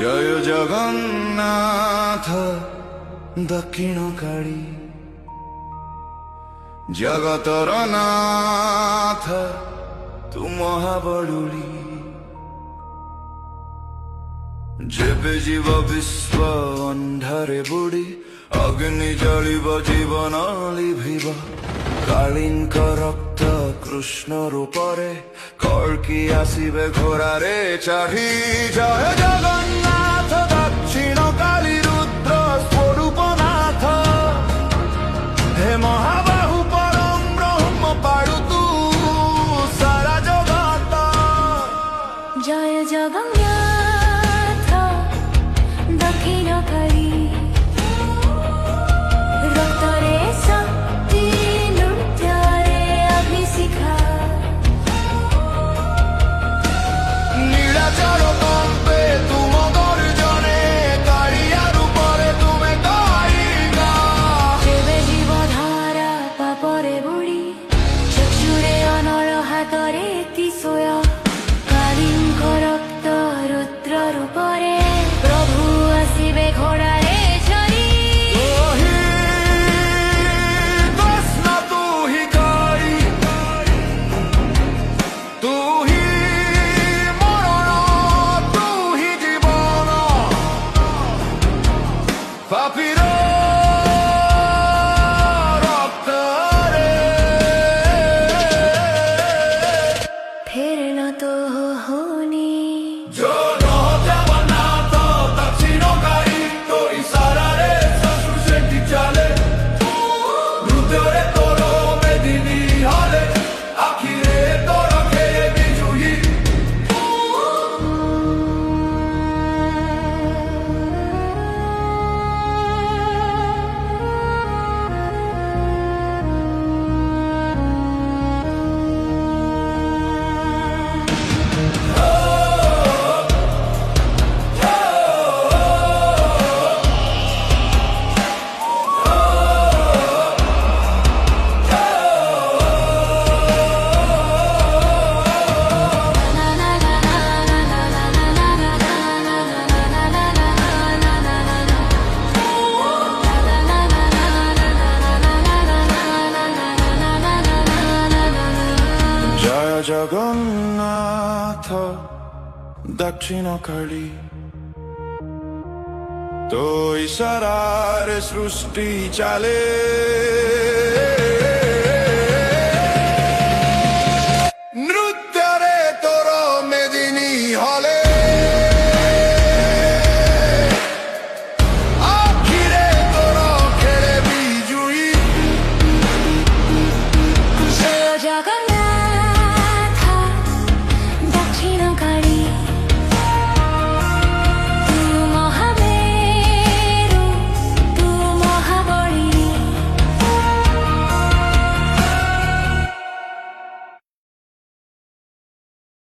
জয় জগন্নাথ দক্ষিণকালী জগতর নাথ তু মহাবড়ুলি যেবে জীব বিশ্ব ଅନ୍ଧାରେ ବୁଡ଼ି ଅଗ୍ନି ଜଳିବ ଜୀବନ ଲିଭିବ କାଳୀଙ୍କ ରକ୍ତ କୃଷ୍ଣ ରୂପରେ କଳ୍କି ଆସିବେ ଘୋଡ଼ାରେ ଚଢ଼ି ଜୟ ଜଗନ୍ନାଥ ଦକ୍ଷିଣ କାଳୀ ରୁଦ୍ର ସ୍ୱରୂପ ନାଥ ହେ ମହାବାହୁ ପରମ ବ୍ରହ୍ମ ପାଳୁ ତୁ ସାରା ଜଗତ জয় জগন্নাথ দক্ষিণকালী রক্তরে শক্তি নৃত্যরে অগ্নিশিখা নীলাচল কম্পে তুম গর্জনে কাଳିয়া রূপরে তুমে গায়িকা যেবে জীবধারা পাপরে বুড়ি চক্ষুরে অনল হাতরে ত্রিশূল কালীଙ୍କ রক্ত রুদ্র রূপরে প্রভু আসিবে ঘোড়ারে চড়ি ওহি কৃষ্ণ তু হি কালী তু হি মরণ তু হি জীবন পাপীর রক্তরে ফের নত হোনি জয় জগন্নাথ দক্ষিণকালী তো ইশারারে সংস্কৃতি চলে হৃদয়ে তোর মেদিনী হলে আখিরে তোর খেয়ে বিজুহি জয় জগন্নাথ দক্ষিণকালী তো ইশারারে সৃষ্টি চালে